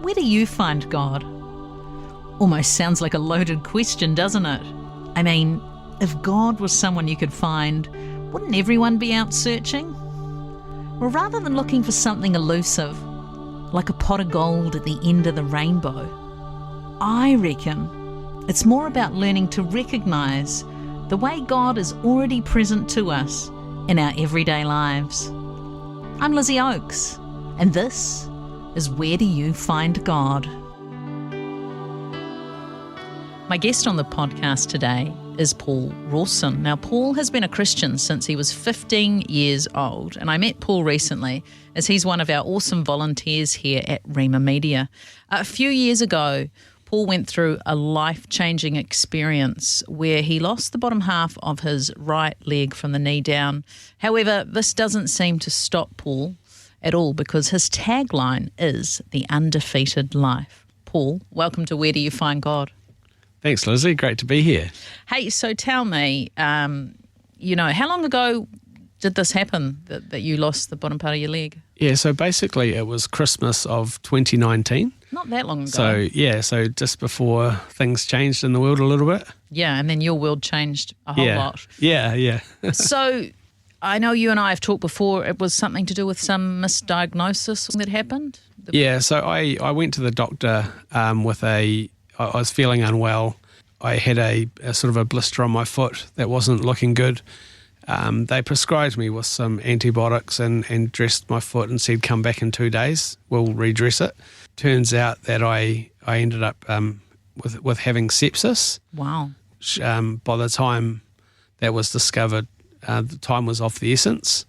where do you find God? Almost sounds like a loaded question, doesn't it? I mean, if God was someone you could find, wouldn't everyone be out searching? Well, rather than looking for something elusive, like a pot of gold at the end of the rainbow, I reckon it's more about learning to recognise the way God is already present to us in our everyday lives. I'm Lizzie Oakes, and this is Where Do You Find God? My guest on the podcast today is Paul Rawson. Now, Paul has been a Christian since he was 15 years old, and I met Paul recently as he's one of our awesome volunteers here at Rema Media. A few years ago, Paul went through a life-changing experience where he lost the bottom half of his right leg from the knee down. However, this doesn't seem to stop Paul at all because his tagline is the Undefeated Life. Paul, welcome to Where Do You Find God? Thanks, Lizzie. Great to be here. Hey, so tell me, how long ago did this happen, that you lost the bottom part of your leg? Yeah, so basically it was Christmas of 2019. Not that long ago. So just before things changed in the world a little bit. Yeah, and then your world changed a whole lot. Yeah. So I know you and I have talked before. It was something to do with some misdiagnosis that happened? Yeah, so I went to the doctor I was feeling unwell. I had a sort of a blister on my foot that wasn't looking good. They prescribed me with some antibiotics and dressed my foot and said, come back in 2 days, we'll redress it. Turns out that I ended up with having sepsis. Wow. By the time that was discovered, the time was of the essence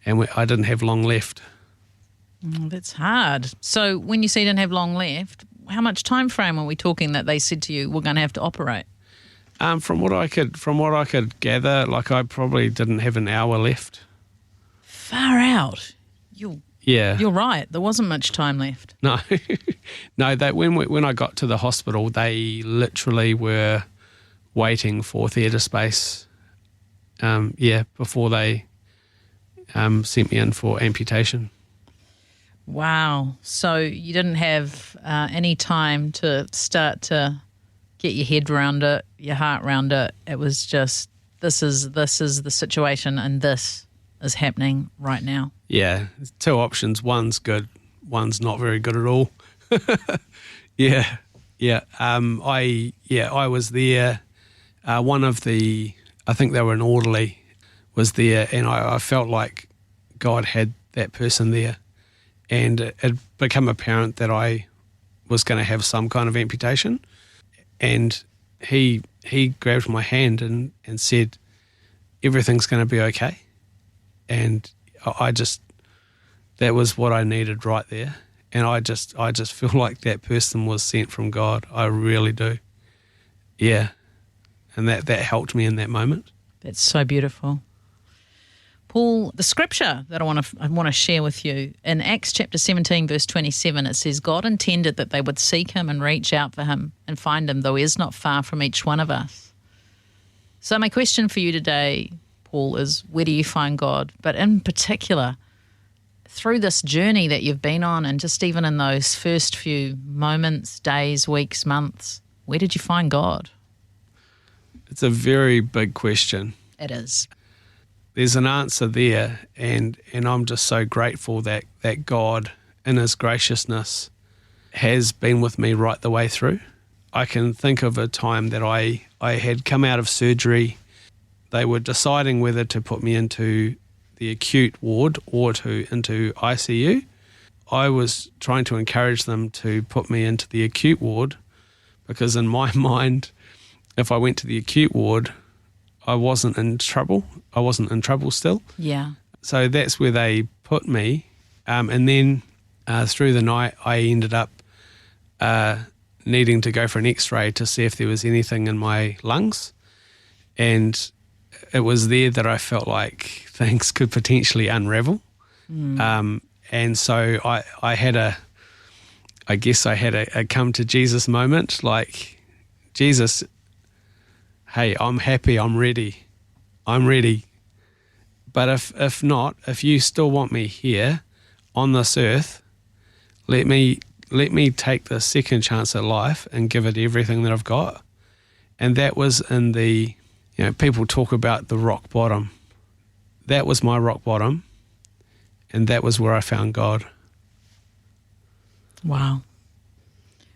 and I didn't have long left. That's hard. So when you say you didn't have long left, how much time frame are we talking that they said to you, we're going to have to operate? From what I could gather, like I probably didn't have an hour left. Far out. You're right. There wasn't much time left. No, That when I got to the hospital, they literally were waiting for theatre space. Before they sent me in for amputation. Wow. So you didn't have any time to start to get your head around it, your heart around it. It was just, this is the situation and this is happening right now. Yeah. Two options. One's good. One's not very good at all. Yeah. I was there. I think they were an orderly, was there, and I felt like God had that person there. And it had become apparent that I was going to have some kind of amputation. And he grabbed my hand and said, everything's going to be okay. And that was what I needed right there. And I just feel like that person was sent from God. I really do. Yeah. And that helped me in that moment. That's so beautiful. Paul, the scripture that I want to share with you, in Acts chapter 17, verse 27, it says, God intended that they would seek him and reach out for him and find him, though he is not far from each one of us. So my question for you today, Paul, is where do you find God? But in particular, through this journey that you've been on and just even in those first few moments, days, weeks, months, where did you find God? It's a very big question. It is. There's an answer there, and I'm just so grateful that God, in his graciousness, has been with me right the way through. I can think of a time that I had come out of surgery. They were deciding whether to put me into the acute ward or into ICU. I was trying to encourage them to put me into the acute ward because in my mind, if I went to the acute ward, I wasn't in trouble. I wasn't in trouble still. Yeah. So that's where they put me. And then through the night, I ended up needing to go for an x-ray to see if there was anything in my lungs. And it was there that I felt like things could potentially unravel. And so I had a come to Jesus moment, like, Jesus, hey, I'm happy, I'm ready. But if not, if you still want me here on this earth, let me let me take the second chance at life and give it everything that I've got. And that was in the, people talk about the rock bottom. That was my rock bottom, and that was where I found God. Wow.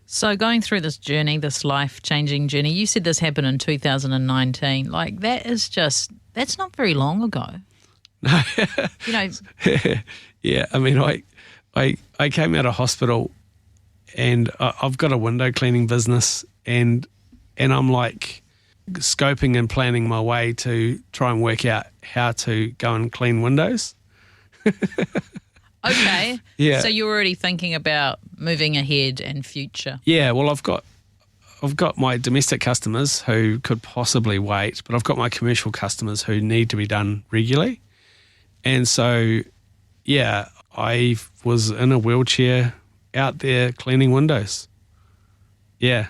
So going through this journey, this life-changing journey, you said this happened in 2019. Like, that's not very long ago. No. Yeah, I mean, I came out of hospital, and I've got a window cleaning business, and I'm like scoping and planning my way to try and work out how to go and clean windows. Okay. Yeah. So you're already thinking about moving ahead and future. Yeah, well, I've got my domestic customers who could possibly wait, but I've got my commercial customers who need to be done regularly. And so, yeah, I was in a wheelchair out there cleaning windows. Yeah.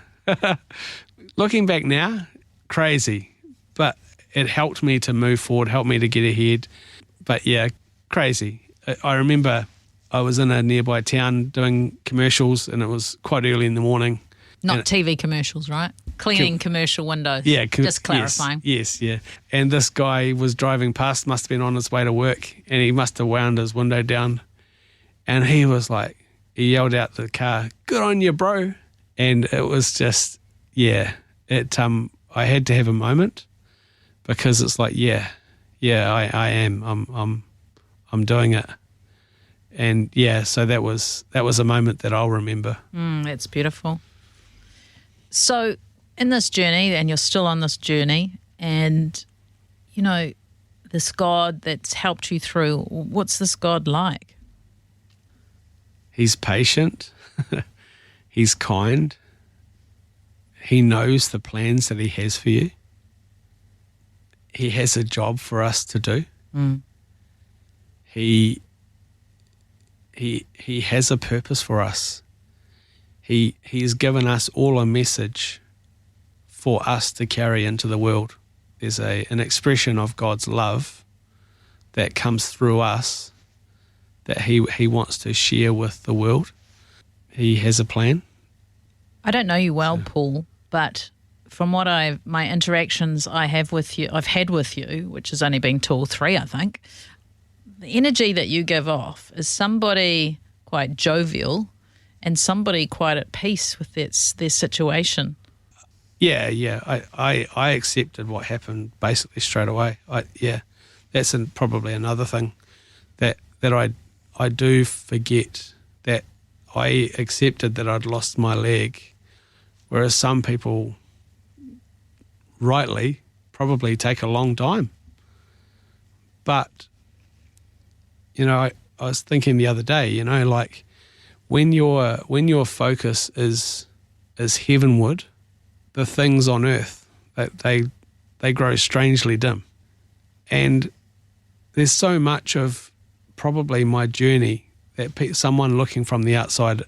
Looking back now, crazy, but it helped me to move forward, helped me to get ahead. But yeah, crazy. I remember I was in a nearby town doing commercials, and it was quite early in the morning. Not TV commercials, right? Cleaning commercial windows. Yeah. Just clarifying. Yes, yeah. And this guy was driving past, must have been on his way to work, and he must have wound his window down. And he yelled out to the car, "Good on you, bro." And it was just, yeah, I had to have a moment, because it's like, I am. I'm doing it. And yeah, so that was a moment that I'll remember. That's beautiful. So in this journey, and you're still on this journey, and, this God that's helped you through, what's this God like? He's patient. He's kind. He knows the plans that he has for you. He has a job for us to do. He has a purpose for us. He's given us all a message for us to carry into the world. There's an expression of God's love that comes through us that he wants to share with the world. He has a plan. I don't know you well, Paul, but from what my interactions I've had with you, which has only been 2 or 3, I think, the energy that you give off is somebody quite jovial and somebody quite at peace with their situation. Yeah. I accepted what happened basically straight away. That's probably another thing that I do forget, that I accepted that I'd lost my leg, whereas some people rightly probably take a long time. But I was thinking the other day, like when your focus is heavenward, the things on earth, they grow strangely dim. And there's so much of probably my journey that someone looking from the outside,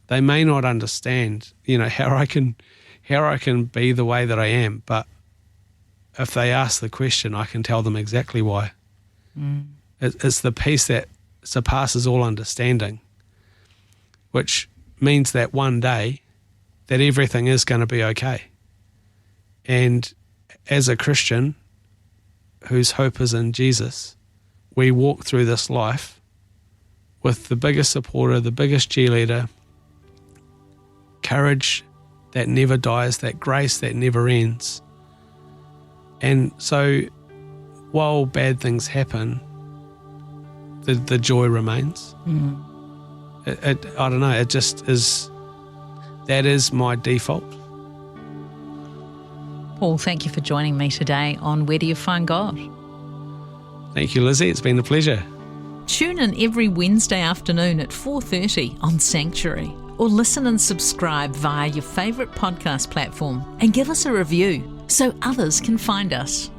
they may not understand, how I can be the way that I am. But if they ask the question, I can tell them exactly why. It's the peace that surpasses all understanding, which means that one day that everything is going to be okay. And as a Christian whose hope is in Jesus, we walk through this life with the biggest supporter, the biggest cheerleader, courage that never dies, that grace that never ends. And so while bad things happen, the joy remains. I don't know, it just is, that is my default. Paul, thank you for joining me today on Where Do You Find God? Thank you, Lizzie. It's been a pleasure. Tune in every Wednesday afternoon at 4:30 on Sanctuary, or listen and subscribe via your favourite podcast platform and give us a review so others can find us.